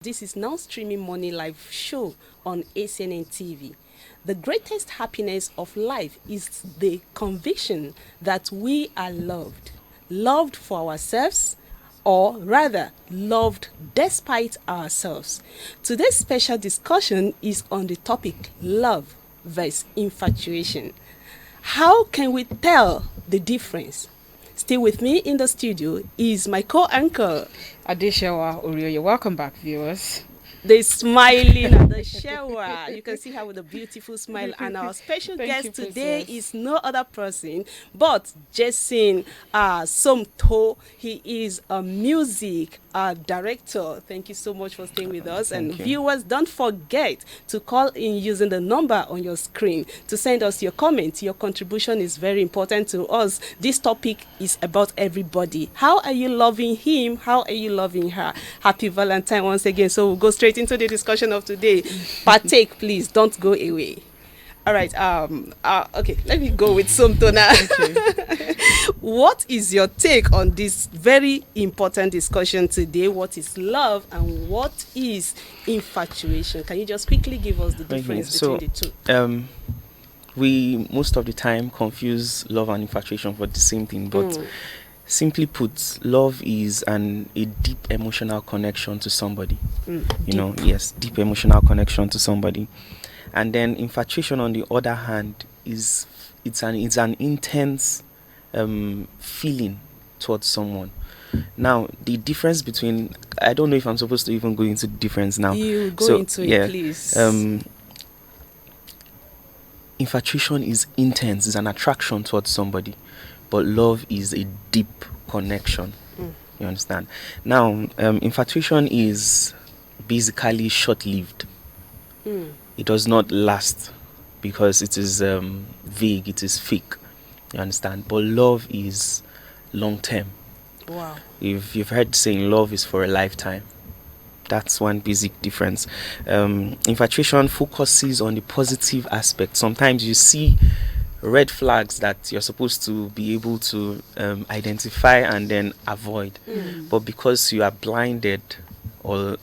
This is now streaming Money Live show on ACNNTV. The greatest happiness of life is the conviction that we are loved. Loved for ourselves, or rather, loved despite ourselves. Today's special discussion is on the topic love versus infatuation. How can we tell the difference? Still with me in the studio is my co-anchor, Adeshewa Orioye. Welcome back, viewers. the smiling and the shower. You can see her with a beautiful smile. And our special Thank guest you, today princess. is no other person but Jason Somto. He is a music director. Thank you so much for staying with us. Thank And you. viewers, don't forget to call in using the number on your screen to send us your comments. Your contribution is very important to us. This topic is about everybody. How are you loving him? How are you loving her? Happy Valentine once again. So we'll go straight into the discussion of today. Partake, please. Don't go away. All right. Okay. Let me go with Somto now. What is your take on this very important discussion today? What is love and what is infatuation? Can you just quickly give us the difference between the two? We most of the time confuse love and infatuation for the same thing, but simply put, love is a deep emotional connection to somebody. Deep emotional connection to somebody. And then infatuation, on the other hand, it's an intense feeling towards someone. Now, the difference between, I don't know if I'm supposed to even go into the difference now. You go into it, please. Infatuation is intense, it's an attraction towards somebody, but love is a deep connection. You understand? Now, infatuation is basically short-lived. It does not last because it is vague, it is fake. You understand? But love is long-term. Wow. If you've heard saying love is for a lifetime, that's one basic difference. Infatuation focuses on the positive aspect. Sometimes you see red flags that you're supposed to be able to identify and then avoid. But because you are blinded or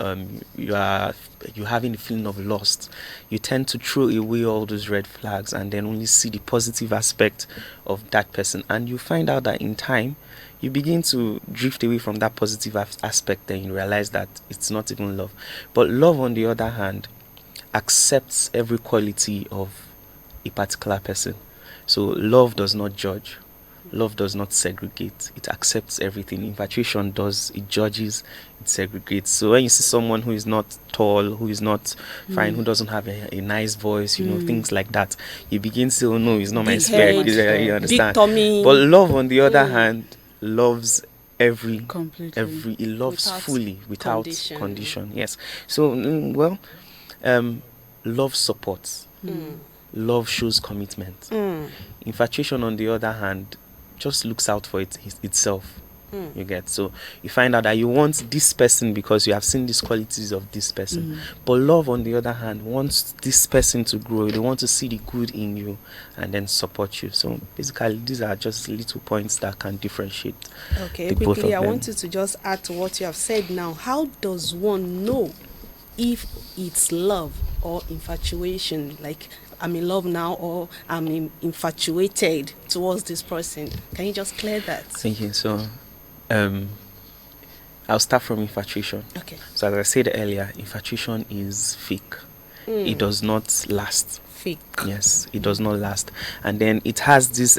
you're having a feeling of lost, you tend to throw away all those red flags and then only see the positive aspect of that person. And you find out that in time, you begin to drift away from that positive aspect, and you realize that it's not even love. But love, on the other hand, accepts every quality of a particular person. So love does not judge. Love does not segregate. It accepts everything. Infatuation does. It judges. It segregates. So when you see someone who is not tall, who is not fine, who doesn't have a nice voice, things like that, you begin to say, oh no, it's not my Big spirit. head, You understand? big tummy. But love, on the other hand, loves Completely. it loves Without fully, without condition. condition. Yes. So, love supports. Love shows commitment. Infatuation, on the other hand, just looks out for itself. You get, so you find out that you want this person because you have seen these qualities of this person. But love, on the other hand, wants this person to grow. They want to see the good in you and then support you. So basically, these are just little points that can differentiate. Okay, the both quickly, I of them. wanted to just add to what you have said now. How does one know if it's love or infatuation? Like, I'm in love now or I'm infatuated towards this person. Can you just clear that? Thank you. So, I'll start from infatuation. Okay. So as I said earlier, infatuation is fake. It does not last. Fake. Yes, it does not last. And then it has this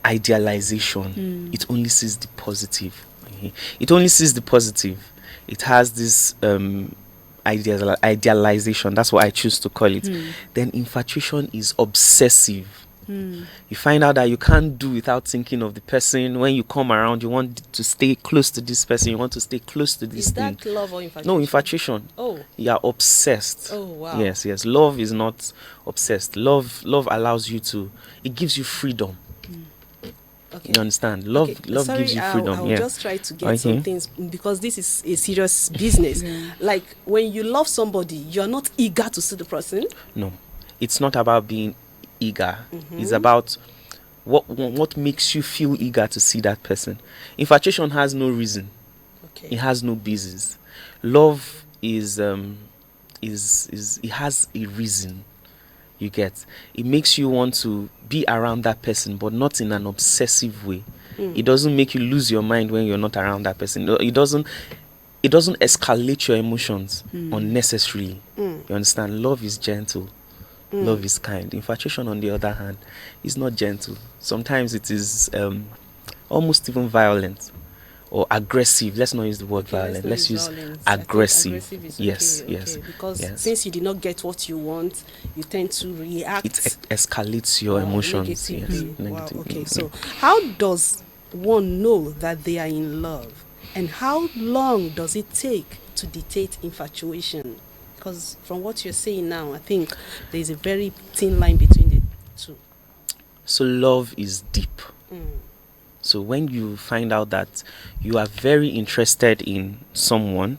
idealization. It only sees the positive. Okay? It only sees the positive. It has this idealization. That's what I choose to call it. Then infatuation is obsessive. You find out that you can't do without thinking of the person. When you come around, you want to stay close to this person. You want to stay close to this Is thing. that love or infatuation? No, infatuation. Oh. You are obsessed. Oh, wow. Yes. Love is not obsessed. Love allows you to. It gives you freedom. Okay. You understand? Love Sorry, gives you freedom. I'll yeah. just try to get some things because this is a serious business. Like, when you love somebody, you're not eager to see the person. No, it's not about being eager. It's about what makes you feel eager to see that person. Infatuation has no reason. Okay. It has no basis. Love is it has a reason. You get, it makes you want to be around that person, but not in an obsessive way. It doesn't make you lose your mind when you're not around that person. It doesn't escalate your emotions unnecessarily. You understand? Love is gentle. Love is kind. Infatuation, on the other hand, is not gentle. Sometimes it is almost even violent or aggressive. Let's not use the word violent. Let's use aggressive. Yes, okay. yes. Because yes. since you did not get what you want, you tend to react. It escalates your emotions. Negatively. Yes, negatively. Wow. Okay. So, how does one know that they are in love, and how long does it take to detect infatuation? Because from what you're saying now, I think there is a very thin line between the two. So love is deep. So when you find out that you are very interested in someone,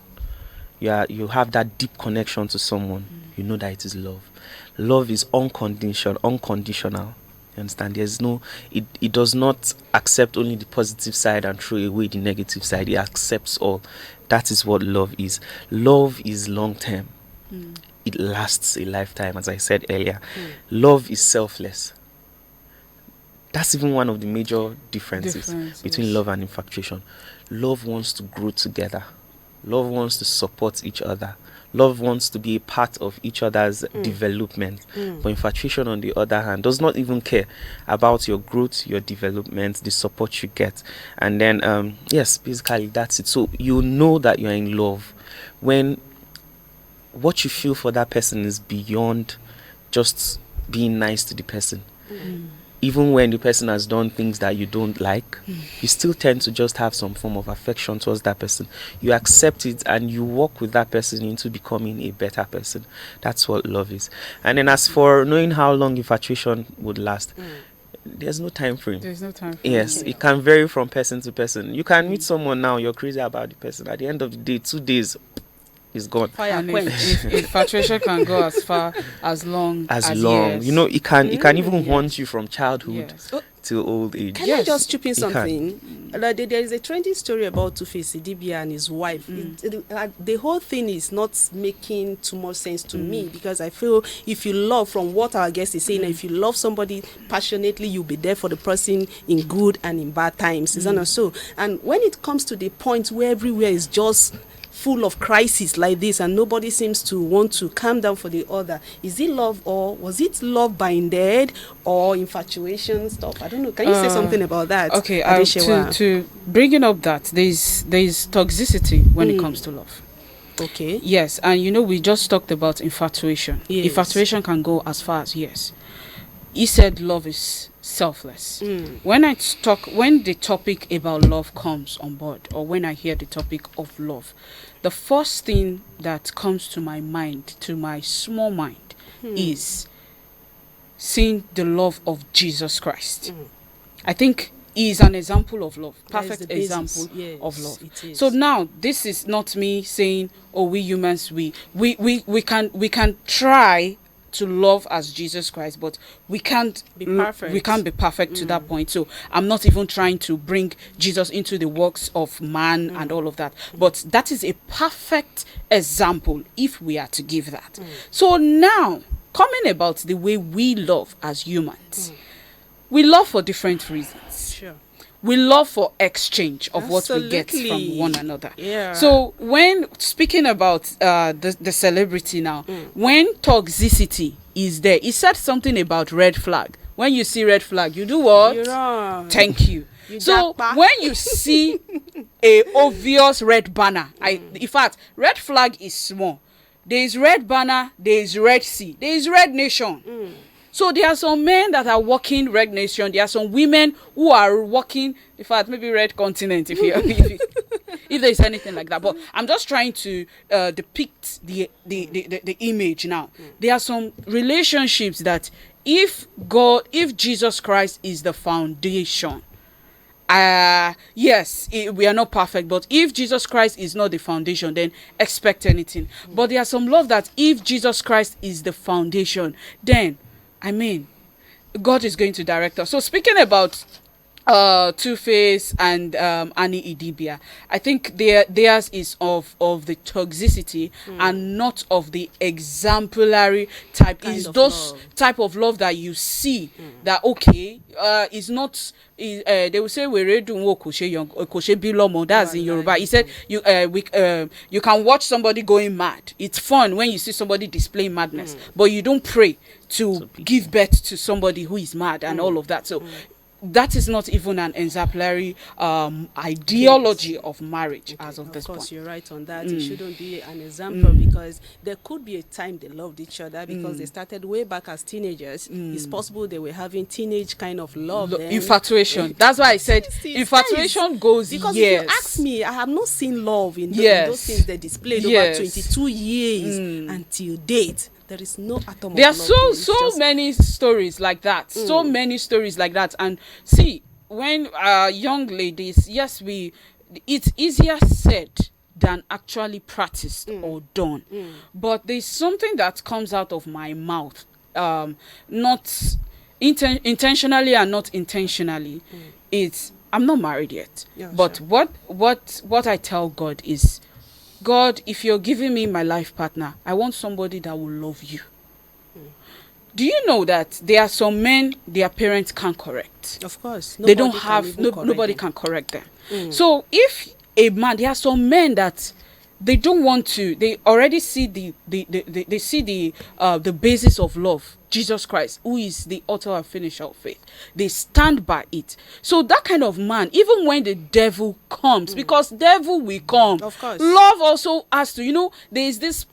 you have that deep connection to someone, you know that it is love. Love is unconditional. You understand? There's no, it does not accept only the positive side and throw away the negative side. It accepts all. That is what love is. Love is long term. It lasts a lifetime, as I said earlier. Love is selfless. That's even one of the major differences between love and infatuation. Love wants to grow together. Love wants to support each other. Love wants to be a part of each other's development. But infatuation, on the other hand, does not even care about your growth, your development, the support you get. And then, yes, basically that's it. So you know that you're in love when what you feel for that person is beyond just being nice to the person. Even when the person has done things that you don't like, you still tend to just have some form of affection towards that person. You accept it and you walk with that person into becoming a better person. That's what love is. And then as for knowing how long infatuation would last, there's no time frame. There's no time frame. Yes, it can vary from person to person. You can meet someone now, you're crazy about the person. At the end of the day, 2 days, it's gone. Fire quench. If infatuation can go as far as long as years. You know, it can even haunt you from childhood till old age. Can I just chip in something? Like, there is a trending story about Two-Face Idibia and his wife. The whole thing is not making too much sense to me, because I feel if you love, from what our guest is saying, if you love somebody passionately, you'll be there for the person in good and in bad times. Isn't it so? And when it comes to the point where everywhere is just full of crises like this and nobody seems to want to calm down for the other, is it love, or was it love binded or infatuation stuff? I don't know. Can you say something about that? Okay, to bringing up that there's toxicity when it comes to love. Okay. Yes, and you know, we just talked about infatuation. Yes. Infatuation can go as far as years. He said love is selfless. When the topic about love comes on board, or when I hear the topic of love, the first thing that comes to my mind, to my small mind, is seeing the love of Jesus Christ. I think he is an example of love, perfect example of love. So now, this is not me saying, oh, we humans, we can try to love as Jesus Christ, but we can't be perfect. We can't be perfect to that point. So I'm not even trying to bring Jesus into the works of man and all of that. But that is a perfect example if we are to give that. So now, coming about the way we love as humans, we love for different reasons. Sure. We love for exchange of what we get from one another. Yeah. So when speaking about the celebrity now, when toxicity is there, he said something about red flag. When you see red flag, you do what? You run. Thank you. So when you see a obvious red banner, in fact, red flag is small. There is red banner, there is red sea, there is red nation. So there are some men that are walking red nation. There are some women who are walking, in fact, maybe red continent, if there is anything like that. But I'm just trying to depict the image now. There are some relationships that if Jesus Christ is the foundation, yes, we are not perfect, but if Jesus Christ is not the foundation, then expect anything. But there are some love that if Jesus Christ is the foundation, then God is going to direct us. So speaking about Two-Face and Annie Idibia. I think theirs is of the toxicity and not of the exemplary type. Kind Is of those love. type of love that you see that okay is not they will say we do koshe bilomo. That's in Yoruba. He said you can watch somebody going mad. It's fun when you see somebody displaying madness, but you don't pray to give birth to somebody who is mad and all of that. So that is not even an exemplary ideology of marriage as of this Of course, point. you're right on that. It shouldn't be an example because there could be a time they loved each other because they started way back as teenagers. It's possible they were having teenage kind of love. Then. Infatuation. That's why I said infatuation goes because years. if you ask me, I have not seen love in, Yes. in those things they displayed Yes. over 22 years until date. There is no atom There are of love. There is just- many stories like that. So many stories like that. And see, when young ladies, yes, it's easier said than actually practiced or done. But there's something that comes out of my mouth, not intentionally and not intentionally. It's I'm not married yet. Yeah, but sure. what I tell God is, God, if you're giving me my life partner, I want somebody that will love you. Do you know that there are some men their parents can't correct? Of course. They don't nobody can have even correct nobody them. can correct them. So if a man, there are some men that they don't want to. They already see they see the basis of love, Jesus Christ, who is the author and finisher of faith. They stand by it. So that kind of man, even when the devil comes, because devil will come. Of course. Love also has to. There is this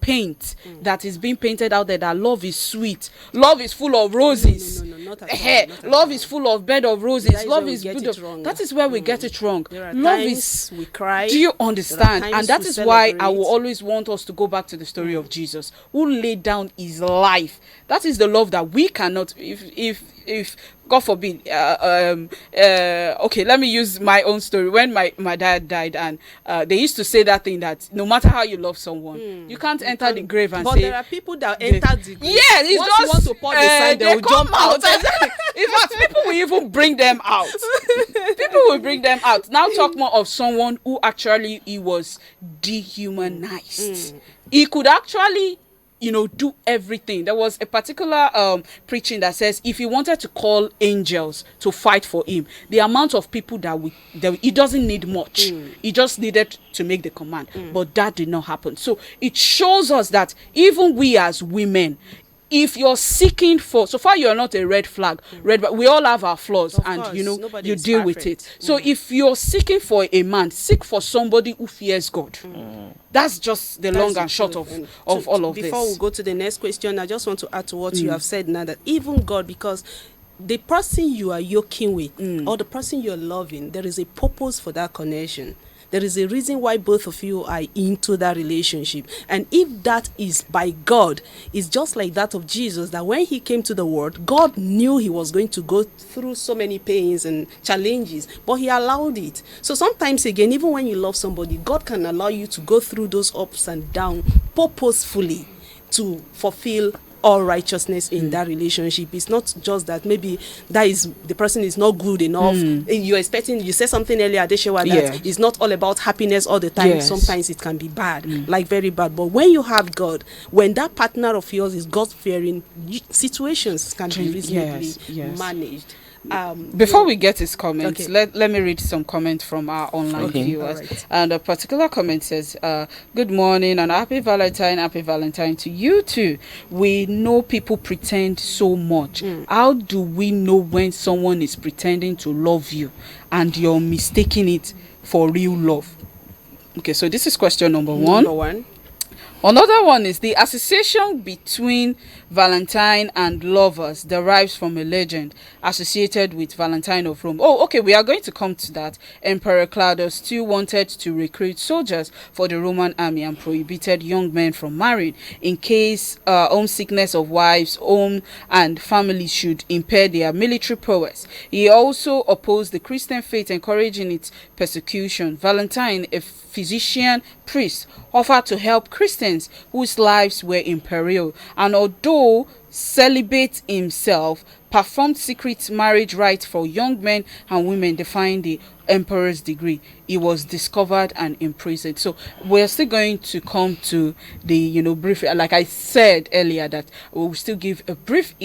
paint that is being painted out there that love is sweet, love is full of roses. No, not at all, not at Love all. is full of bed of roses. That is Love where we is get it beautiful. wrong. That is where we get it wrong. There are Love times is we cry. do you There are understand? times And that we is why I celebrate. will always want us to go back to the story of Jesus, who laid down his life. That is the love that we cannot. If God forbid, okay, let me use my own story. When my dad died, and they used to say that thing that no matter how you love someone, you can't enter the grave and But say. there are people that enter the grave. Yeah, it's Once just you want to pour the sand, they will come jump out. Exactly. In fact, people will even bring them out. People will bring them out. Now talk more of someone who actually he was dehumanized. He could actually do everything. There was a particular preaching that says if he wanted to call angels to fight for him, the amount of people that he doesn't need much. He just needed to make the command. But that did not happen. So it shows us that even we as women, if you're seeking for, so far you're not a red flag, we all have our flaws, Of and course, nobody you is deal with perfect. it. So if you're seeking for a man, seek for somebody who fears God. That's just the long That's and the short truth. of And all of before this. we go to the next question, I just want to add to what you have said now, that even God, because the person you are yoking with or the person you're loving, there is a purpose for that connection. There is a reason why both of you are into that relationship. And if that is by God, it's just like that of Jesus, that when he came to the world, God knew he was going to go through so many pains and challenges, but he allowed it. So sometimes again, even when you love somebody, God can allow you to go through those ups and downs purposefully to fulfill all righteousness in that relationship. It's not just that maybe the person is not good enough. You're expecting, you said something earlier, Adeshewa, that Yeah. it's not all about happiness all the time. Yes. Sometimes it can be bad, like very bad. But when you have God, when that partner of yours is God-fearing, situations can be reasonably Yes. managed. Before we get his comments, Okay. let me read some comments from our online Okay. viewers. Alright. And a particular comment says, good morning and happy Valentine to you too. We know people pretend so much. How do we know when someone is pretending to love you and you're mistaking it for real love? Okay, so this is question number one. Number one. Another one is the association between Valentine and lovers derives from a legend associated with Valentine of Rome. Oh, okay, we are going to come to that. Emperor Claudius II wanted to recruit soldiers for the Roman army and prohibited young men from marrying in case homesickness of wives, home, and family should impair their military prowess. He also opposed the Christian faith, encouraging its persecution. Valentine, a physician priest, offered to help Christians whose lives were in peril, and although celibate himself, performed secret marriage rites for young men and women, defying the emperor's degree. He was discovered and imprisoned. So we're still going to come to the brief, like I said earlier, that we'll still give a brief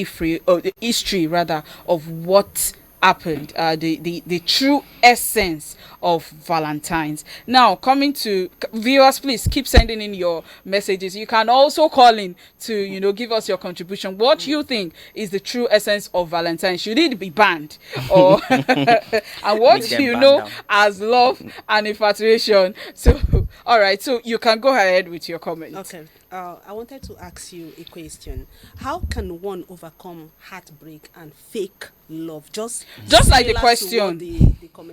history rather of what happened, the true essence of Valentine's. Now, coming to viewers, please keep sending in your messages. You can also call in to give us your contribution. What you think is the true essence of Valentine? Should it be banned, or and what do you know as love and infatuation? So, all right, so you can go ahead with your comment. Okay. I wanted to ask you a question. How can one overcome heartbreak and fake love? Just like the question,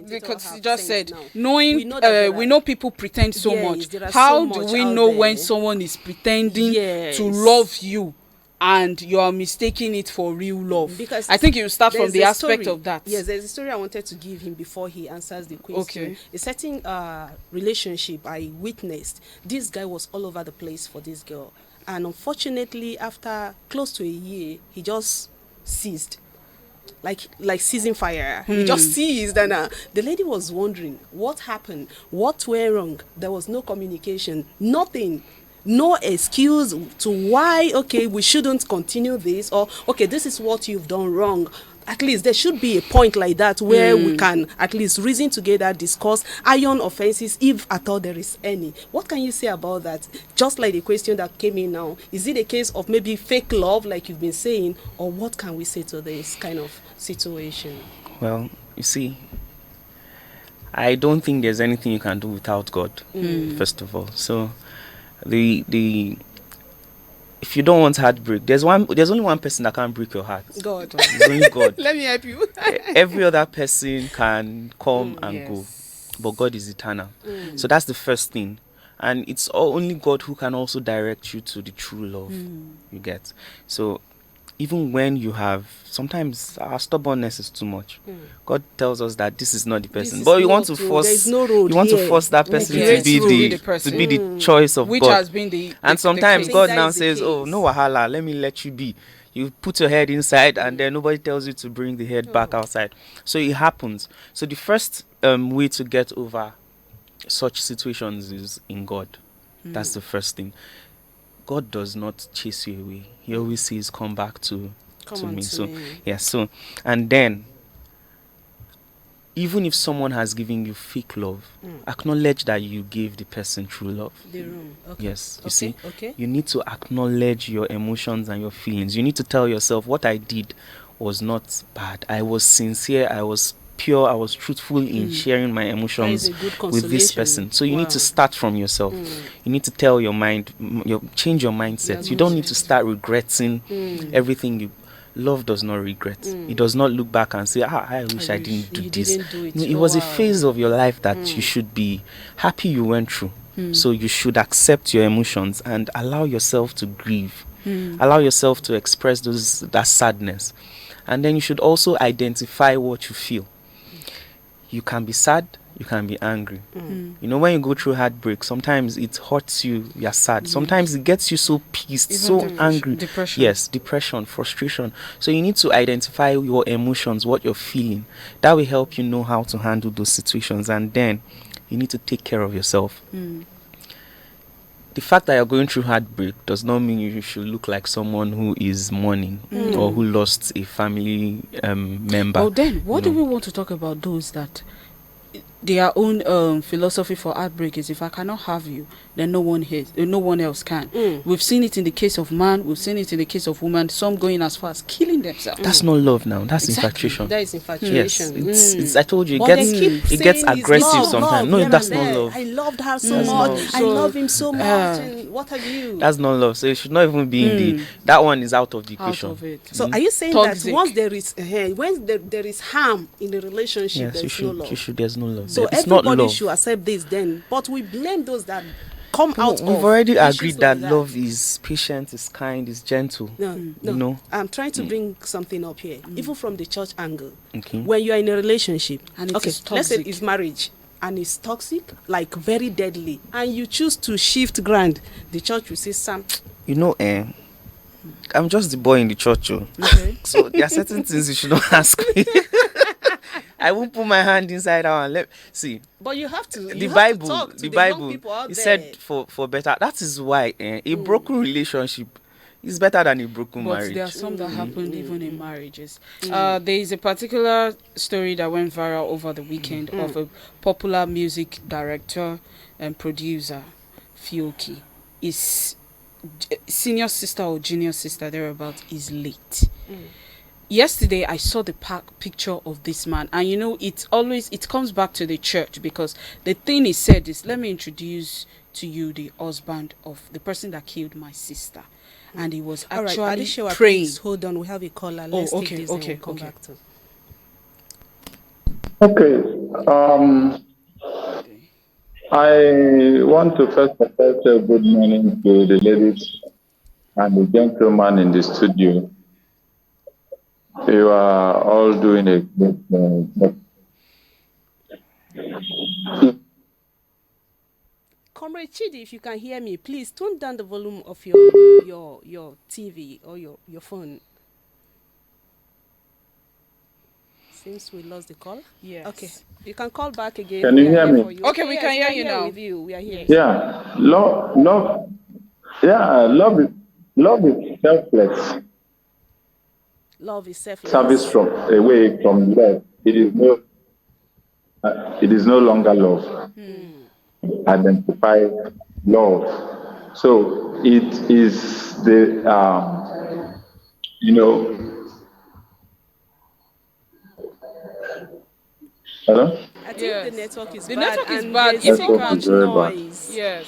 because you just said, now. knowing we know people pretend so much. How do we know when someone is pretending to love you and you are mistaking it for real love? Because I think you start from the aspect of that. Yes, there's a story I wanted to give him before he answers the question. Okay. A certain relationship I witnessed. This guy was all over the place for this girl, and unfortunately, after close to a year, he just ceased. Like seizing fire. He just seized, and the lady was wondering what happened, what went wrong. There was no communication, nothing. No excuse to why, okay, we shouldn't continue this, or okay, this is what you've done wrong. At least there should be a point like that where we can at least reason together, discuss iron offenses, if at all there is any. What can you say about that? Just like the question that came in now, is it a case of maybe fake love, like you've been saying, or what can we say to this kind of situation? Well, you see, I don't think there's anything you can do without God, first of all. So the if you don't want heartbreak, there's only one person that can break your heart. God. It's only God. Let me help you. Every other person can come and go, but God is eternal. So that's the first thing, and it's only God who can also direct you to the true love you get. So even when you have, sometimes our stubbornness is too much. God tells us that this is not the person, but you want to force, to force that person to be the choice of which God. has been the and sometimes God now says, case. "Oh, no wahala, let me let you be." You put your head inside, and then nobody tells you to bring the head back outside. So it happens. So the first way to get over such situations is in God. That's the first thing. God does not chase you away. He always says, "Come back to me." So yeah. So, and then, even if someone has given you fake love, acknowledge that you gave the person true love. The room. Okay. Yes. You see, you need to acknowledge your emotions and your feelings. You need to tell yourself, what I did was not bad. I was sincere. I was pure. I was truthful in sharing my emotions with this person. So you need to start from yourself. You need to tell your mind, change your mindset. You don't need to start regretting everything. Love does not regret. It does not look back and say, I wish I didn't do this. It was a phase of your life that you should be happy you went through. So you should accept your emotions and allow yourself to grieve. Allow yourself to express that sadness. And then you should also identify what you feel. You can be sad, you can be angry. You know, when you go through heartbreak, sometimes it hurts you, you're sad. Sometimes it gets you so pissed, so angry. Depression. Yes, depression, frustration. So you need to identify your emotions, what you're feeling. That will help you know how to handle those situations. And then you need to take care of yourself. The fact that you're going through heartbreak does not mean you should look like someone who is mourning or who lost a family member. Well, then, what do we want to talk about those that their own philosophy for heartbreak is, if I cannot have you, then no one else can. We've seen it in the case of man, we've seen it in the case of woman, some going as far as killing themselves. That's not love now, that's infatuation. That is infatuation. Yes, it's I told you, it gets aggressive sometimes. No, that's not love. I loved her so much. I love him so much. And what have you? That's not love. So it should not even be in the. That one is out of the equation. Out of it. So are you saying Toxic. that once there is when there is harm in the relationship, there's no love? There's no love. So it's not everybody love. should accept this then. But we blame those that come out of. We've already issues agreed like that love is patient, is kind, is gentle. No. You know? I'm trying to bring something up here, even from the church angle. Okay. When you are in a relationship, and it is let's say toxic. it's marriage, and it's toxic, like very deadly, and you choose to shift ground, the church will say, Sam. You know, I'm just the boy in the church, oh. Okay. So there are certain things you should not ask me. I won't put my hand inside out and see. But you have to. The You have Bible, to talk to the the young Bible, people out it there. said for better. That is why a broken relationship is better than a broken But marriage. there are some that happened even in marriages. There is a particular story that went viral over the weekend of a popular music director and producer, Fioki. His senior sister or junior sister thereabout is late. Yesterday I saw the picture of this man, and it comes back to the church, because the thing he said is, let me introduce to you the husband of the person that killed my sister. And he was actually Adishewa, praying. please hold on, we have a caller. Let's take this and we'll come back to. Okay. I want to first of all say good morning to the ladies and the gentleman in the studio. You are all doing a good job. Comrade Chidi, if you can hear me, please tone down the volume of your TV or your phone. Seems we lost the call. Yes. Okay. You can call back again. Can you hear me? Okay, we can hear you now. With you. We are here. Yeah, love is selfless. Love is selfless. Service away from love. It is no longer love. Identify love. So it is the hello? I think Yes. the network is The bad. network is and bad. there's If so you much can- very bad. noise. Yes.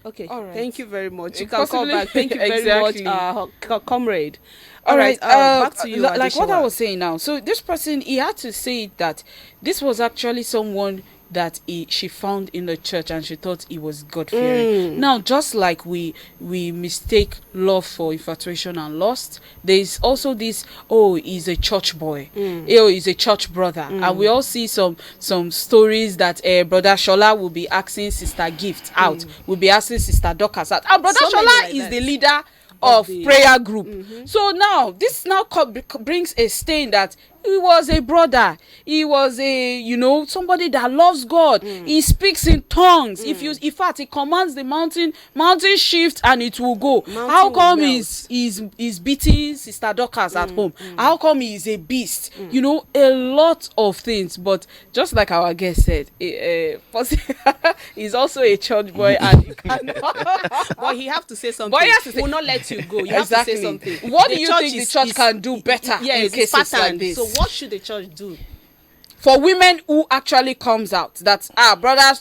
Okay. All right. Thank you very much. You It can call possibly- back. Thank you very Exactly. much, comrade. All right, back to you. like what I Adishewa. was saying now. So this person, he had to say that this was actually someone that she found in the church, and she thought he was God-fearing. Now, just like we mistake love for infatuation and lust, there is also this, he's a church boy, he's a church brother, and we all see some stories that brother Shola will be asking sister Gift out, will be asking sister Dorcas out, and brother So many Shola like is that. the leader of prayer group. So now this now brings a stain that he was a brother, he was a somebody that loves God. He speaks in tongues. In fact, he commands the mountain shift and it will go. Mountain How come will he's beating sister Dorcas at home? How come he's a beast? A lot of things. But just like our guest said, he's also a church boy, and he cannot. But he have to say something. But he has to say- Will not let you go. You Exactly. have to say something. What do you think the church can do better in Yes, it's cases like patterned. this? So what should the church do? For women who actually comes out that brother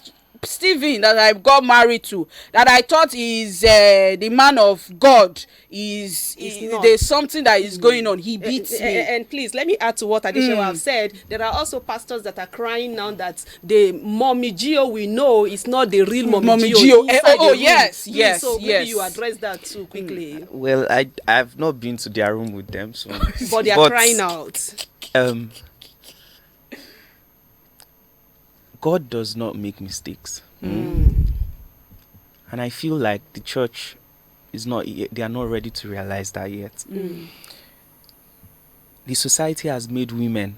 Stephen that I got married to, that I thought is the man of God, not. there's something that is going on. He beats me. And please let me add to what Adishewa have said. There are also pastors that are crying now that the Mommy Gio we know is not the real Mommy Gio. inside the room. Yes, Please, yes, so maybe yes. you address that too quickly. Well, I've not been to their room with them, so But they are crying out. God does not make mistakes. And I feel like the church they are not ready to realize that yet. The society has made women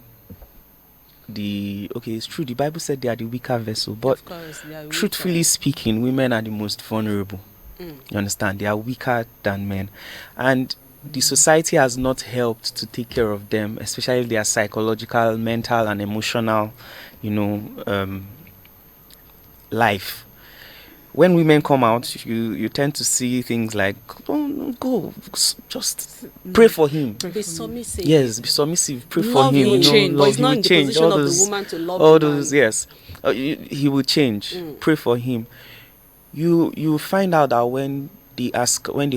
it's true, the Bible said they are the weaker vessel, but Of course, they are truthfully speaking, women are the most vulnerable. You understand? They are weaker than men. And the society has not helped to take care of them, especially their psychological, mental, and emotional, life. When women come out, you tend to see things like, go, just pray for him. Be submissive. Yes, be submissive. Pray Love for him. will change, but love, it's he not will in the change. position All of those, the woman to love all the man. those, yes. He will change. Pray for him. You find out that when they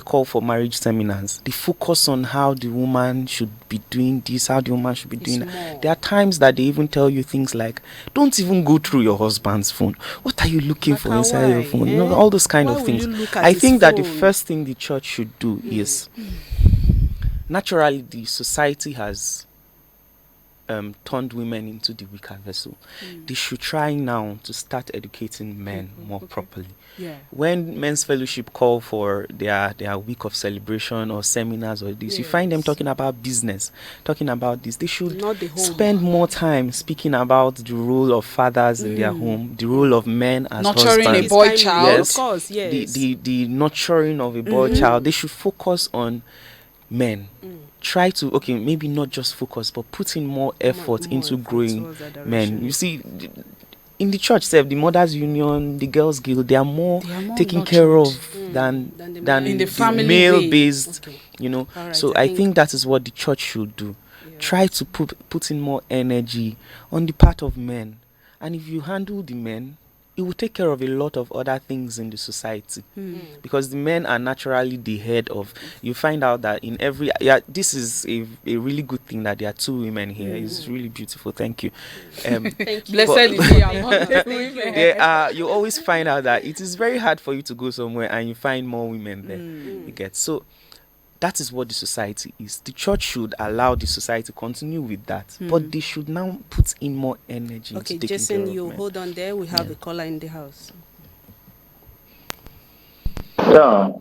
call for marriage seminars, they focus on how the woman should be doing this, how the woman should be doing that. There are times that they even tell you things like, don't even go through your husband's phone. What are you looking for inside your phone? All those kind Why of will things. you look at I his think that the phone? first thing the church should do is, naturally the society has turned women into the weaker vessel. They should try now to start educating men more properly. Yeah. When men's fellowship call for their week of celebration or seminars or this, you find them talking about business, talking about this. They should spend more time speaking about the role of fathers in their home, the role of men as nurturing husbands. a boy child. Yes, of course, yes. The nurturing of a boy child. They should focus on men. Try to maybe not just focus, but put in more effort into growing men. You see, in the church itself, the mothers union, the girls guild, they are more taken care of than in the family male based, Right, so I think that is what the church should do. Try to put in more energy on the part of men, and if you handle the men, it will take care of a lot of other things in the society, because the men are naturally the head of. You find out that in every this is a really good thing that there are two women here. It's really beautiful. Thank you. Thank you. Blessed is he among the women. There are, you always find out that it is very hard for you to go somewhere and you find more women there. You get, so that is what the society is. The church should allow the society to continue with that, but they should now put in more energy into taking Jason, care of you men. hold on there. We have a caller in the house. Yeah.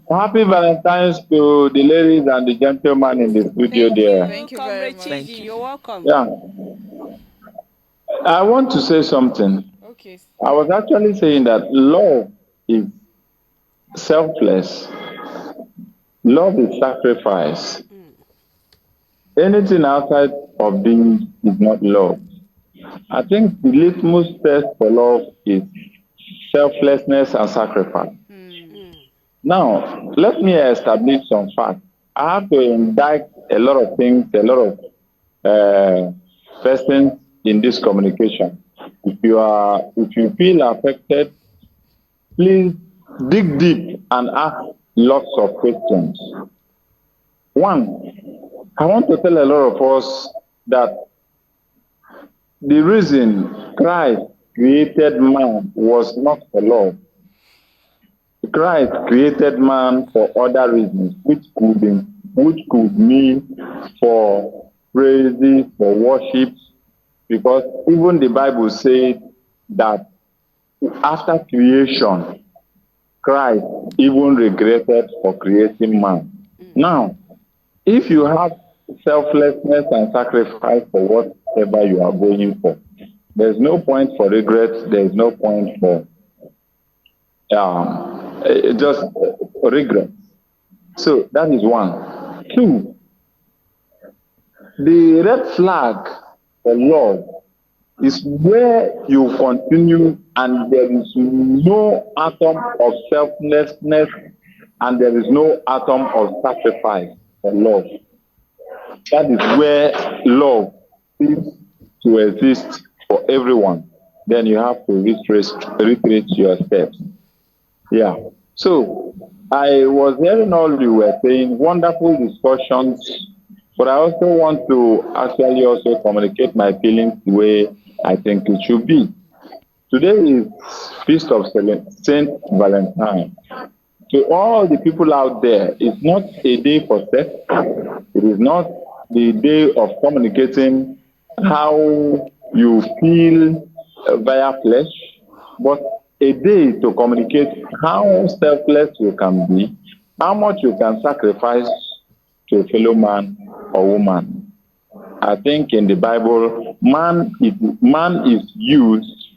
Happy Valentine's to the ladies and the gentlemen in the studio there. Thank you very much. Thank you. You're welcome. Yeah. I want to say something. Okay. I was actually saying that love is selfless. Love is sacrifice. Anything outside of this is not love. I think the litmus test for love is selflessness and sacrifice. Now, let me establish some facts. I have to indict a lot of things, a lot of persons in this communication. If you feel affected, please dig deep and ask lots of questions. One, I want to tell a lot of us that the reason Christ created man was not for love. Christ created man for other reasons, which could mean for praises, for worship, because even the Bible said that after creation, Christ even regretted for creating man. Now, if you have selflessness and sacrifice for whatever you are going for, there's no point for regret, there's no point for just regret. So that is one. Two, the red flag for love is where you continue and there is no atom of selflessness and there is no atom of sacrifice for love. That is where love seems to exist for everyone. Then you have to retrace your steps. Yeah. So I was hearing all you were saying, wonderful discussions, but I also want to actually also communicate my feelings the way I think it should be. Today is Feast of Saint Valentine. To all the people out there, it's not a day for sex. It is not the day of communicating how you feel via flesh, but a day to communicate how selfless you can be, how much you can sacrifice to a fellow man or woman. I think in the Bible, man is used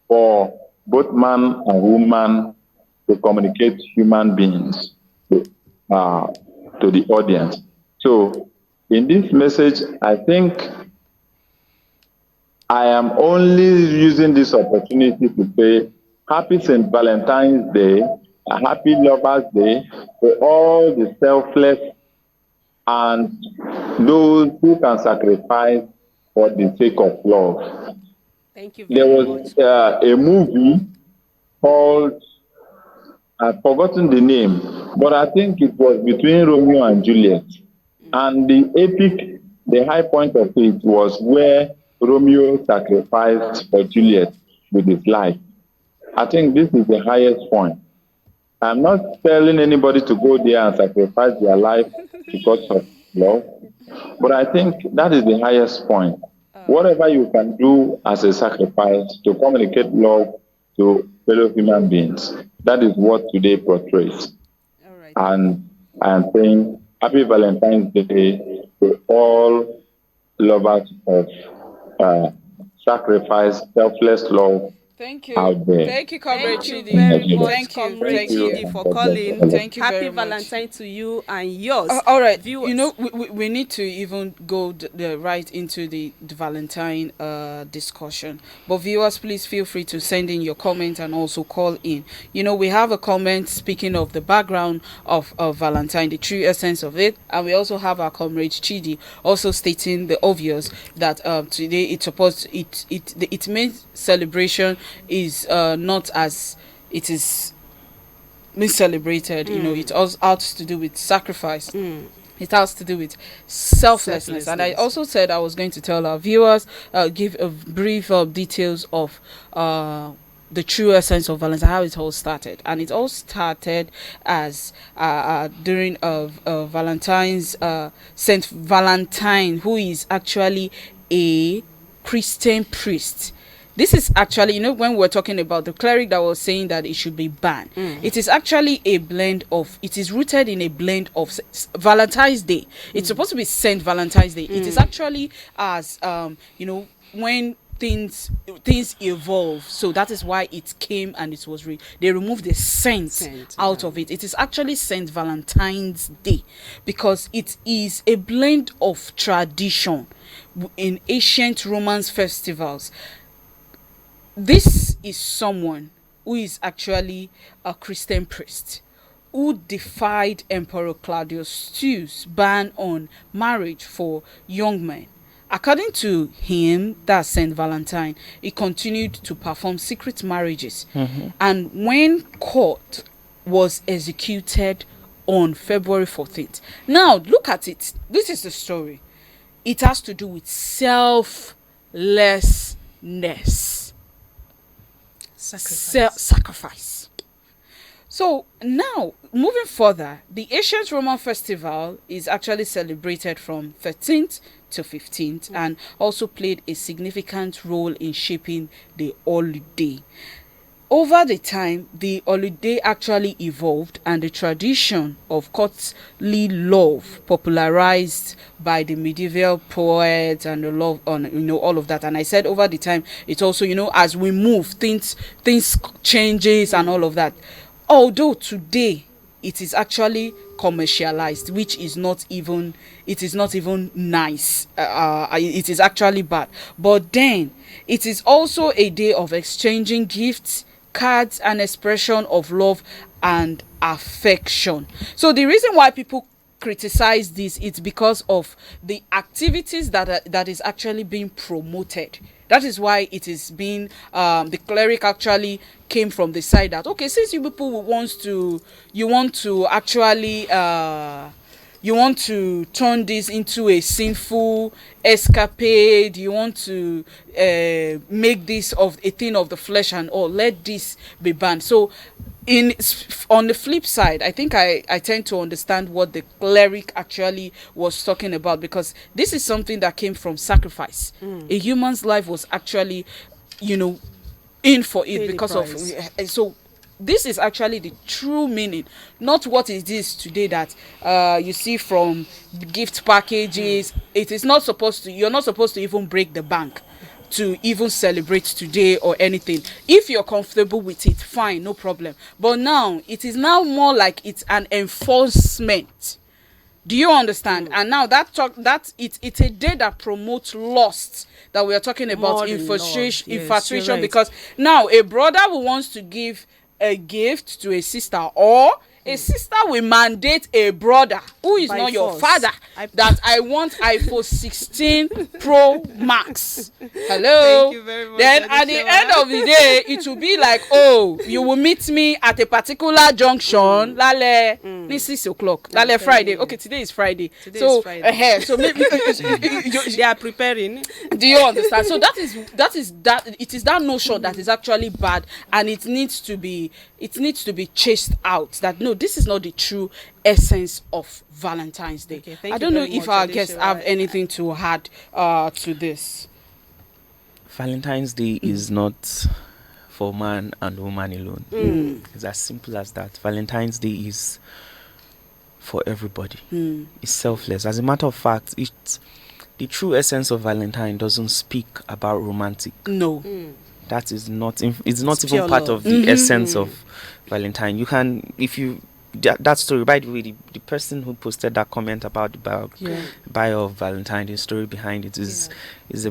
for both man and woman to communicate human beings to the audience. So in this message, I think I am only using this opportunity to say happy St. Valentine's Day, a happy Lovers Day to all the selfless and those who can sacrifice for the sake of love. Thank you There very was much. a movie called, I've forgotten the name, but I think it was between Romeo and Juliet. And the epic, the high point of it was where Romeo sacrificed for Juliet with his life. I think this is the highest point. I'm not telling anybody to go there and sacrifice their life because of love. But I think that is the highest point. Whatever you can do as a sacrifice to communicate love to fellow human beings, that is what today portrays. All right. And I am saying happy Valentine's Day to all lovers of sacrifice, selfless love Thank you. out there. Thank you, Comrade Thank you Chidi. very Thank you. much, Thank you. Comrade Thank you. Chidi, for God bless calling. you. Thank you Happy very much. Valentine to you and yours. All right, Viewers. you know, we need to even go right into the Valentine discussion. But viewers, please feel free to send in your comment and also call in. You know, we have a comment speaking of the background of Valentine, the true essence of it, and we also have our Comrade Chidi also stating the obvious that today it's supposed its main celebration is not as it is being celebrated. You know, it also has to do with sacrifice. It has to do with selflessness. And I also said I was going to tell our viewers, give a brief details of the true essence of Valentine, how it all started. And it all started as during Valentine's Saint Valentine, who is actually a Christian priest. This is actually, you know, when we're talking about the cleric that was saying that it should be banned, it is actually a blend of, it is rooted in a blend of Valentine's Day. It's supposed to be Saint Valentine's Day. It is actually as, you know, when things evolve, so that is why it came and it was they removed the saint out of it. It is actually Saint Valentine's Day because it is a blend of tradition in ancient Roman festivals. This is someone who is actually a Christian priest who defied Emperor Claudius II's ban on marriage for young men. According to him, that's Saint Valentine, he continued to perform secret marriages. And when caught, was executed on February 14th. Now, look at it. This is the story. It has to do with selflessness. Sacrifice. So now, moving further, the ancient Roman festival is actually celebrated from 13th to 15th and also played a significant role in shaping the holiday. Over the time, the holiday actually evolved and the tradition of courtly love popularized by the medieval poets and the love on, you know, all of that. And I said over the time, it's also, you know, as we move, things changes and all of that. Although today it is actually commercialized, which is not even, it is not even nice. It is actually bad. But then it is also a day of exchanging gifts, cards, and expression of love and affection. So the reason why people criticize this, it's because of the activities that is actually being promoted. That is why it is being the cleric actually came from the side that, okay, since you people you want to actually you want to turn this into a sinful escapade, you want to make this of a thing of the flesh and all, let this be banned. So on the flip side, I think I tend to understand what the cleric actually was talking about, because this is something that came from sacrifice. A human's life was actually, you know, in for it because of, so this is actually the true meaning, not what it is today that you see from gift packages. It is not supposed to, you're not supposed to even break the bank to even celebrate today or anything. If you're comfortable with it, fine, no problem. But now it is now more like it's an enforcement. Do you understand? And now it's a day that promotes lust, that we are talking about, infatuation, right. because now a brother who wants to give a gift to a sister, or a sister will mandate a brother who is not your father that I want iPhone 16 Pro Max. Hello. Thank you very much. Then at the end of the day, it will be like, oh, you will meet me at a particular junction, lale, 6 o'clock, lale Friday. Okay, today is Friday. So maybe they are preparing. Do you understand? So that it is that notion that is actually bad, and it needs to be chased out. That no, this is not the true essence of Valentine's Day. Okay, thank I you don't know very if much, our guests Adeshewa. have anything to add to this. Valentine's Day is not for man and woman alone. It's as simple as that. Valentine's Day is for everybody. It's selfless. As a matter of fact, the true essence of Valentine doesn't speak about romantic. No. That is not. It's not It's even pure part love. of the essence of Valentine. You can, if you that story. By the way, the person who posted that comment about the bio of Valentine, the story behind it is he's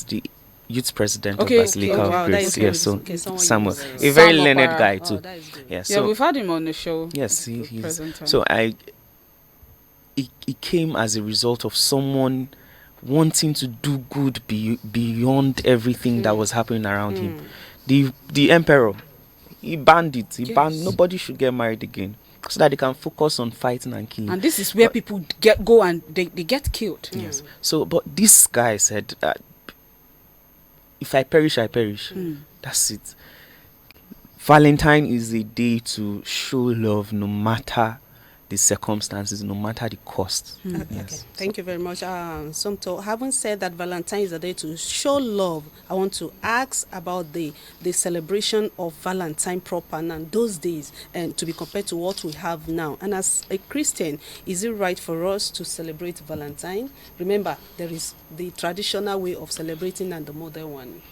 the youth president of Basilica of Grace. Yes, so Samuel, a very learned guy too. Yeah, so we've had him on the show. Yes, he's so it came as a result of someone wanting to do good beyond everything that was happening around him. The emperor, he banned it. He banned nobody should get married again, so that they can focus on fighting and killing. And this is where people go and they get killed. Yes. So, but this guy said, if I perish, I perish. That's it. Valentine is a day to show love, no matter the circumstances, no matter the cost. Okay. Thank you very much. Somto, having said that Valentine is a day to show love, I want to ask about the celebration of Valentine proper and those days, and to be compared to what we have now. And as a Christian, is it right for us to celebrate Valentine? Remember, there is the traditional way of celebrating and the modern one.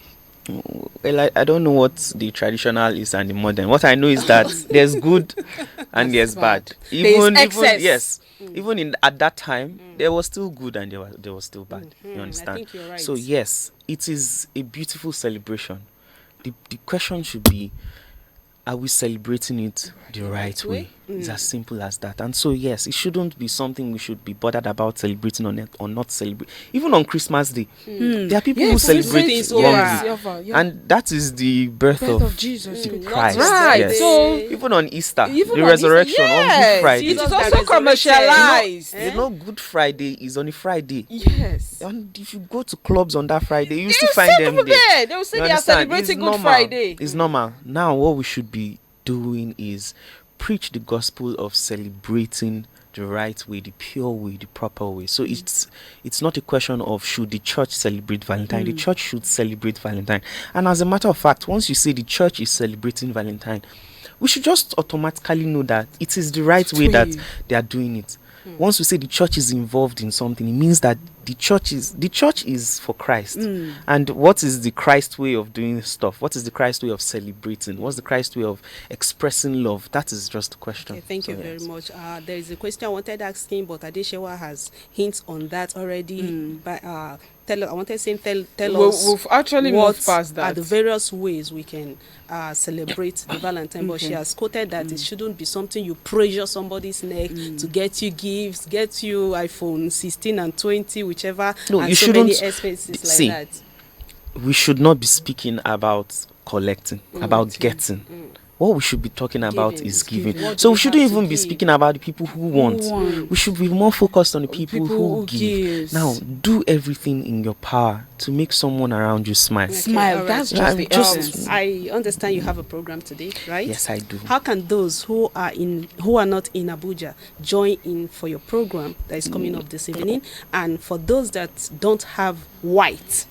Well, I don't know what the traditional is and the modern. What I know is that there's good and there's bad. Even at that time, there was still good and there was still bad. You understand? I think you're right. So yes, it is a beautiful celebration. The question should be, are we celebrating it the right way? It's as simple as that. And so yes, it shouldn't be something we should be bothered about celebrating or not celebrate. Even on Christmas Day, there are people who celebrate wrongly, and that is the birth of Jesus Christ. Right. Yes. So even on Easter, the resurrection on Good Friday. It is also commercialized. You know, Good Friday is on a Friday. Yes. And if you go to clubs on that Friday, you still find them there. They will say they are celebrating Good Friday. It's normal. Now what we should be doing is preach the gospel of celebrating the right way, the pure way, the proper way. So it's not a question of should the church celebrate Valentine. The church should celebrate Valentine. And as a matter of fact, once you say the church is celebrating Valentine, we should just automatically know that it is the right way that they are doing it. Once we say the church is involved in something, it means that the church is for Christ. And what is the Christ way of doing stuff? What is the Christ way of celebrating? What's the Christ way of expressing love? That is just the question. Okay, thank you very much. There is a question I wanted asking, but Adeshewa has hints on that already. But tell us. We've actually moved past that. Are the various ways we can celebrate the Valentine? But she has quoted that it shouldn't be something you pressure somebody's neck to get you gifts, get you iPhone 16 and 20, whichever. No, and you so shouldn't. Many expenses like that. We should not be speaking about collecting, about getting. What we should be talking about is giving. So we shouldn't even be speaking about the people who want. We should be more focused on the people who give. Now, do everything in your power to make someone around you smile. Okay, Smile. That's just the essence. I understand you have a program today, right? Yes, I do. How can those who are not in Abuja join in for your program that is coming up this evening? And for those that don't have white,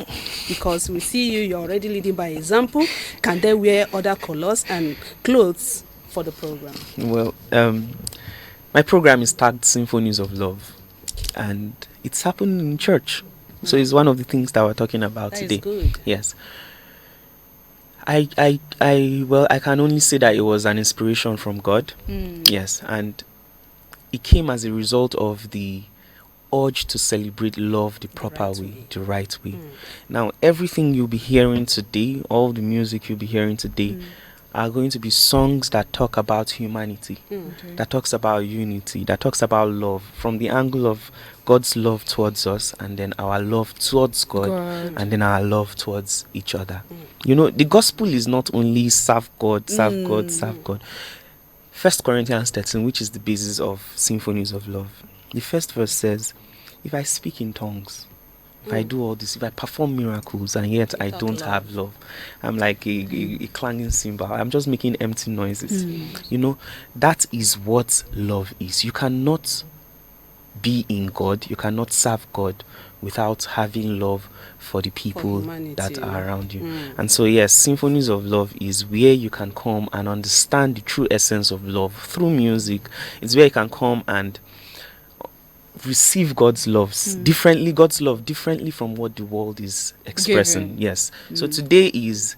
because we see you're already leading by example, can they wear other colors and clothes for the program? Well, my program is tagged Symphonies of Love, and it's happening in church. So it's one of the things that we're talking about That today. is good. Yes. I can only say that it was an inspiration from God. Yes, and it came as a result of the urge to celebrate love the proper way, the right way. Now, everything you'll be hearing today, all the music you'll be hearing today, are going to be songs that talk about humanity, that talks about unity, that talks about love, from the angle of God's love towards us, and then our love towards God. And then our love towards each other. You know, the gospel is not only serve God, serve God, serve God. 1 Corinthians 13, which is the basis of Symphonies of Love. The first verse says, if I speak in tongues, if I do all this, if I perform miracles and yet I don't have love, I'm like a clanging cymbal. I'm just making empty noises. You know, that is what love is. You cannot be in God, you cannot serve God without having love for the people that are around you. And so yes, Symphonies of Love is where you can come and understand the true essence of love through music. It's where you can come and receive God's love differently from what the world is expressing. Yes. So today is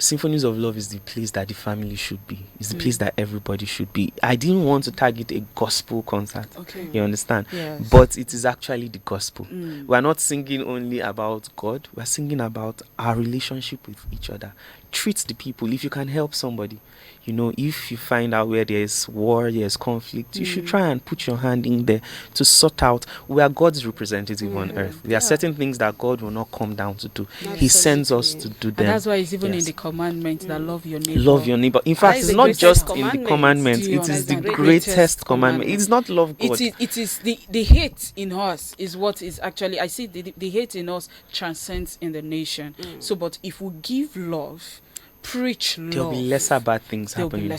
Symphonies of Love is the place that the family should be. It's the place that everybody should be. I didn't want to target a gospel concert. You understand? Yes. But it is actually the gospel. We're not singing only about God. We're singing about our relationship with each other. Treat the people. If you can help somebody, you know, if you find out where there's war, there's conflict, you should try and put your hand in there to sort out. We are God's representative on earth. There are certain things that God will not come down to do. He sends us to do them. And that's why it's even in the commandment that love your neighbor. Love your neighbor. In fact, it's not just in the commandments. It is the greatest commandment. It's not love God. It is the hate in us is what is actually, I see the hate in us transcends in the nation. So, but if we give love, preach love, there'll be lesser bad things happening.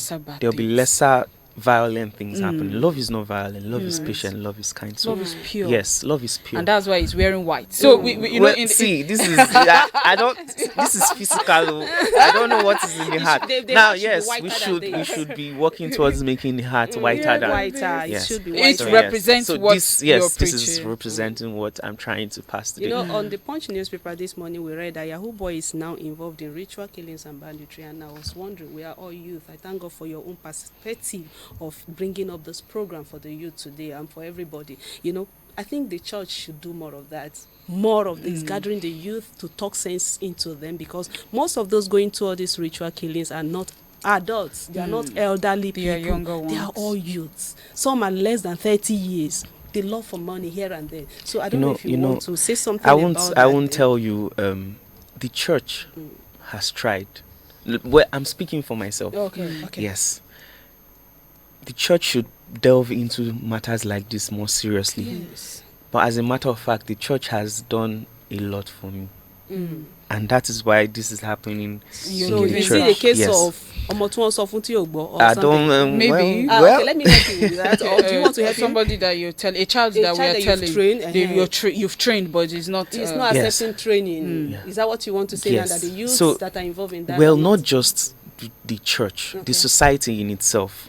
There'll be things. lesser violent things happening. Love is not violent. Love is patient. Love is kind. So love is pure. Yes, love is pure. And that's why he's wearing white. So we you know, this is I don't. This is physical. I don't know what is in the heart. Now, yes, we should be working towards making the heart whiter than It should be whiter. It represents so what this you're preaching. this is representing what I'm trying to pass today. You know, on the Punch newspaper this morning, we read that Yahoo Boy is now involved in ritual killings and banditry, and I was wondering, we are all youth. I thank God for your own perspective of bringing up this program for the youth today and for everybody. You know, I think the church should do more of that. More of this, gathering the youth to talk sense into them, because most of those going to all these ritual killings are not adults. They are not elderly people. They are younger ones. They are all youths. Some are less than 30 years. They love for money here and there. So I don't know if you want to say something about that. I won't tell you. The church has tried. Well, I'm speaking for myself. Okay. Yes. The church should delve into matters like this more seriously. Yes. But as a matter of fact, the church has done a lot for me. And that is why this is happening So in the is church. it a case Yes. of or I something? don't Maybe. well, Okay, let me help you with that. Or do you want to help somebody that you're telling, a child A that we child are that telling, you've trained, you've trained, but it's not. It's not Yes. accepting training. Is that what you want to say? Yes. Now that the youths So, that are involved in that? well, are not just the church, Okay. the society in itself.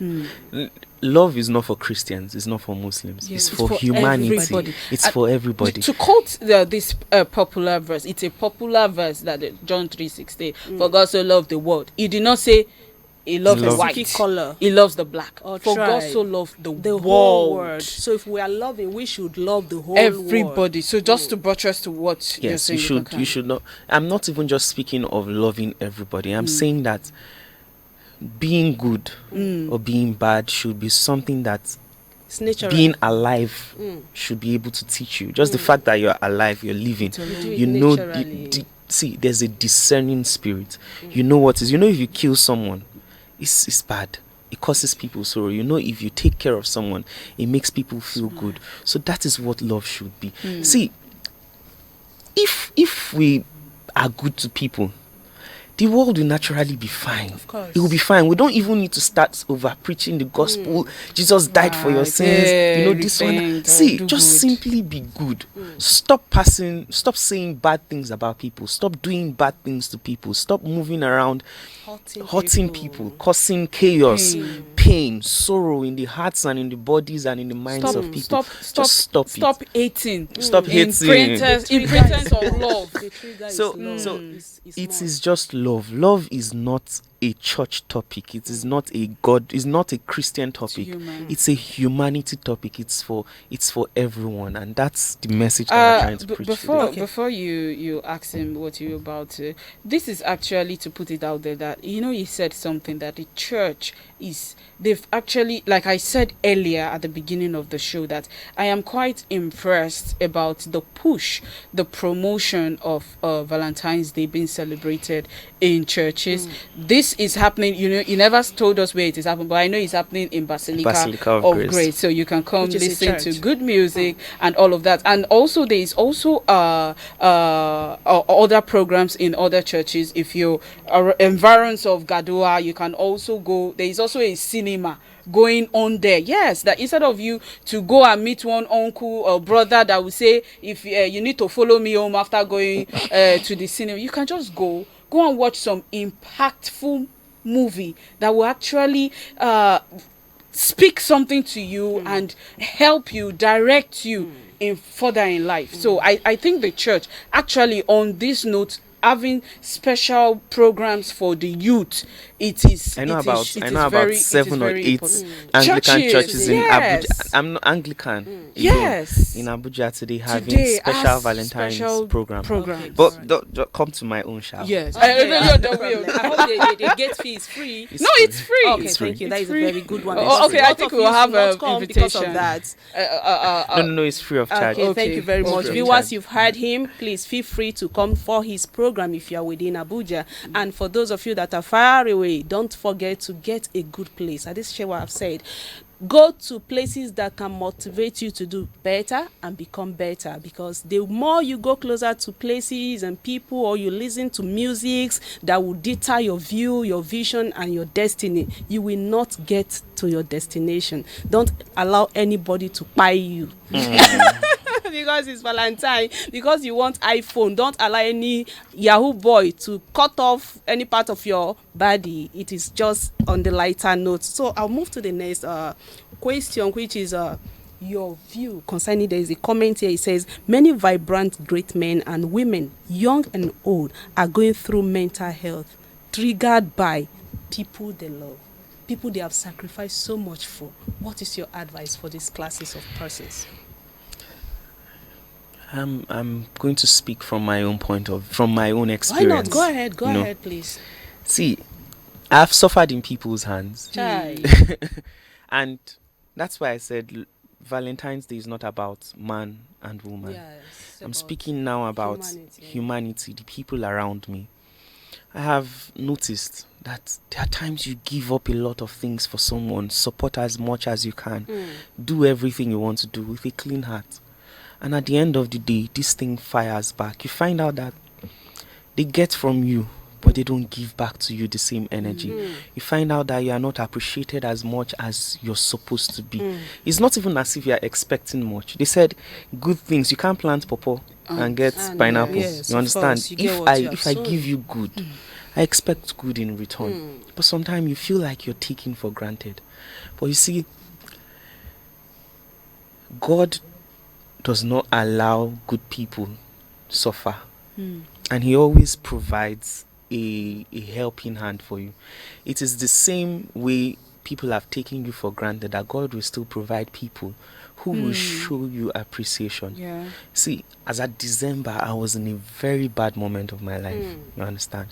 Love is not for Christians, it's not for Muslims, Yeah, it's it's for for humanity. everybody. It's for everybody. To quote this popular verse, it's a popular verse that John 3:16. For God so loved the world. He did not say he loves the Love- white Specific color. He loves the black. Or For God tribe. so loved the whole world. world. So if we are loving, we should love the whole Everybody. world. So just to buttress to what you're Yes, saying, you should not. I'm not even just speaking of loving everybody. I'm saying that being good or being bad should be something that It's natural. being alive should be able to teach you. Just the fact that you're alive, you're living. do You it know, naturally. see, there's a discerning spirit. You know what is. You know, if you kill someone, it's bad. It causes people sorrow. You know, if you take care of someone, it makes people feel good. So that is what love should be. See, if we are good to people, the world will naturally be fine. Of course. It will be fine. We don't even need to start over preaching the gospel. Jesus died for your Right. sins. You know, Yeah, this one. repent, See, do just good. simply be good. Stop saying bad things about people. Stop doing bad things to people. Stop moving around, hurting people, causing chaos, pain, sorrow in the hearts and in the bodies and in the minds of people. Just stop it. Stop hating. Stop In hating. pretense of love. The trigger is So, love. so It's it more. is just love. Love is not a church topic. It is not a God. It's not a Christian topic. human. It's a humanity topic. It's for everyone, and that's the message that we're trying to preach today. Before you ask him what you're about to, this is actually to put it out there that, you know, he said something that the church is, they've actually, like I said earlier at the beginning of the show, that I am quite impressed about the push, the promotion of Valentine's Day being celebrated in churches. This this is happening. You never told us where it is happening, but I know it's happening in Basilica of Grace. So you can come listen to good music and all of that. And also there is also other programs in other churches. If you are environs of Gadua, you can also go. There is also a cinema going on there. Yes, that instead of you to go and meet one uncle or brother that will say, if you need to follow me home after going to the cinema, you can just go and watch some impactful movie that will actually speak something to you and help you, direct you in further in life. So I think the church actually, on this note, having special programs for the youth, I know about 7 or 8 Anglican churches in Abuja. I'm not Anglican. Yes. In Abuja today having special Valentine's program. But don't come to my own shop. Yes. I hope the gate fee is free. It's free. Okay, thank you. That is a very good one. Okay, I think we'll have an invitation because of that. No, it's free of charge. Okay, thank you very much. Viewers, you've heard him. Please feel free to come for his program if you are within Abuja. And for those of you that are far away, don't forget to get a good place. I just share what I've said. Go to places that can motivate you to do better and become better, because the more you go closer to places and people, or you listen to music that will deter your view, your vision and your destiny, you will not get to your destination. Don't allow anybody to buy you. Because it's Valentine, because you want iPhone, don't allow any Yahoo boy to cut off any part of your body. It is just on the lighter note. So I'll move to the next question, which is your view concerning. There is a comment here. It says many vibrant great men and women, young and old, are going through mental health triggered by people they love, people they have sacrificed so much for. What is your advice for these classes of persons? I'm going to speak from my own from my own experience. Why not? Go ahead, please. See, I've suffered in people's hands. And that's why I said Valentine's Day is not about man and woman. I'm speaking now about humanity, the people around me. I have noticed that there are times you give up a lot of things for someone, support as much as you can, do everything you want to do with a clean heart. And at the end of the day, this thing fires back. You find out that they get from you, but they don't give back to you the same energy. You find out that you are not appreciated as much as you're supposed to be. It's not even as if you are expecting much. They said good things. You can't plant pawpaw and get pineapple. You understand? If I give you good, I expect good in return. But sometimes you feel like you're taken for granted. But you see, God does not allow good people suffer, and he always provides a helping hand for you. It is the same way people have taken you for granted, that God will still provide people who will show you appreciation. See, as at December, I was in a very bad moment of my life. You understand?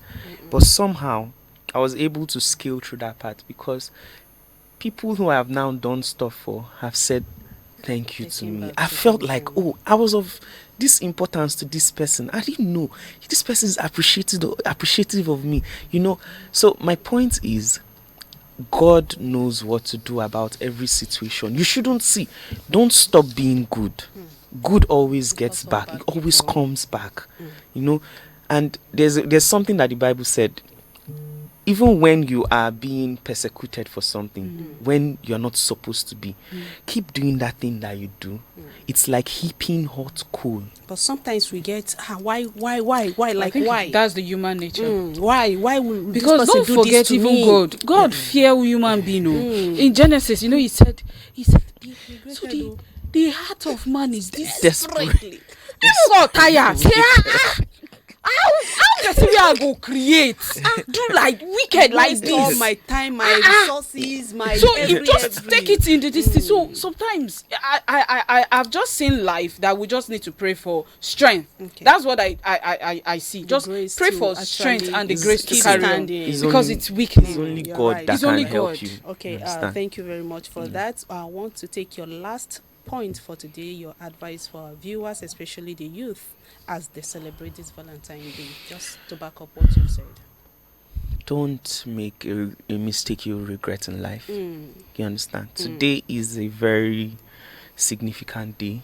But somehow I was able to scale through that part, because people who I have now done stuff for have said thank you to me. I felt like, I was of this importance to this person. I didn't know this person is appreciative of me, So my point is, God knows what to do about every situation. You don't stop being good. Good always gets back. It always comes back, And there's something that the Bible said. Even when you are being persecuted for something, when you're not supposed to be, keep doing that thing that you do. It's like heaping hot coal. But sometimes we get, why? Like, why? That's the human nature. Why will because this person don't forget do this to even me? God fear human being. In Genesis, he said, so the heart of man is desperately. I'm not tired. How does I go create? Do like wicked like this? All my time, my resources, my so you just take it into this thing. So sometimes I've just seen life that we just need to pray for strength. That's what I see. Just pray for strength and the grace to carry on, because it's weakness. It's only God that can help you. Okay, thank you very much for that. I want to take your last point for today, your advice for our viewers, especially the youth, as they celebrate this Valentine Day, just to back up what you've said. don't make a mistake you'll regret in life. You understand? Today is a very significant day.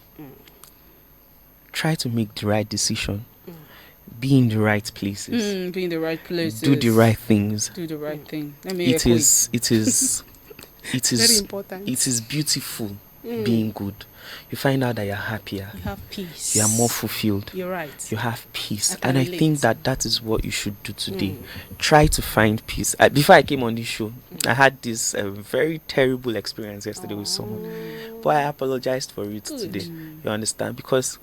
Try to make the right decision. Be in the right places. Be in the right places. Do the right things. Do the right thing. Let me It is Very important. It is beautiful being good. You find out that you're happier. You have peace. You are more fulfilled. You're right. You have peace. I can And I relate. think that is what you should do today. Try to find peace. Before I came on this show, I had this very terrible experience yesterday with someone. But I apologized for it Good. today. You understand? Because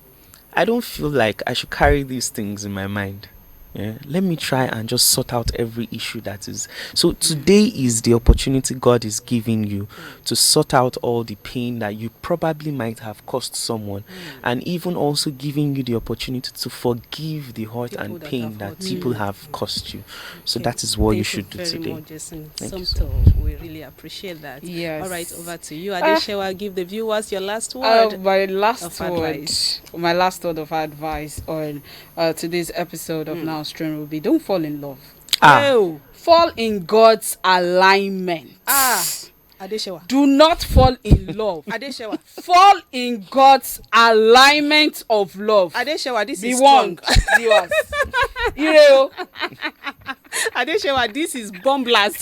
I don't feel like I should carry these things in my mind. Yeah? Let me try and just sort out every issue that is. So today is the opportunity God is giving you to sort out all the pain that you probably might have caused someone, and even also giving you the opportunity to forgive the hurt People and that pain have that hurt people you. have caused you. So Okay. that is what you Thank should do very today. much, Jason. Thank you Somto, we really appreciate that. Yes. All right, over to you. Adeshewa, give the viewers your last word. My last of word, advice. my last word of advice on today's episode of Now Stream will be: don't fall in love. Oh. Fall in God's alignment. Adeshewa. Do not fall in love. Adeshewa. Fall in God's alignment of love. Adeshewa, this Be is strong. one, viewers. Ire. Adeshewa, this is bomb blast.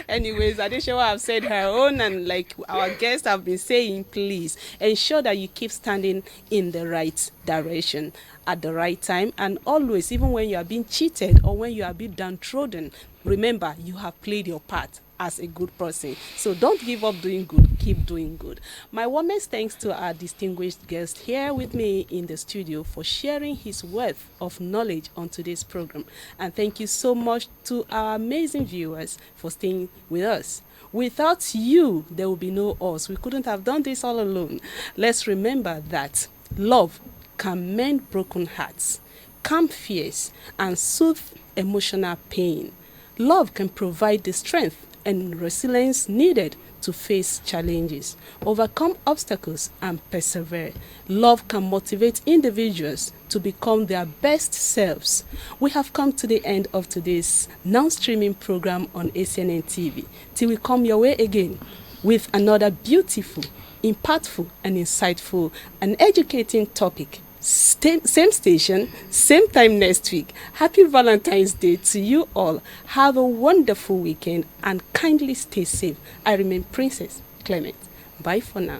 Anyways, Adeshewa have said her own, and like our guests have been saying, please ensure that you keep standing in the right direction at the right time, and always, even when you are being cheated or when you are being downtrodden, remember you have played your part as a good person. So don't give up doing good. Keep doing good. My warmest thanks to our distinguished guest here with me in the studio for sharing his wealth of knowledge on today's program. And thank you so much to our amazing viewers for staying with us. Without you, there will be no us. We couldn't have done this all alone. Let's remember that love can mend broken hearts, calm fears, and soothe emotional pain. Love can provide the strength and resilience needed to face challenges, overcome obstacles, and persevere. Love can motivate individuals to become their best selves. We have come to the end of today's now streaming program on ACNN TV. Till we come your way again with another beautiful, impactful, and insightful and educating topic. Same station, same time next week. Happy Valentine's Day to you all. Have a wonderful weekend and kindly stay safe. I remain Princess Clement. Bye for now.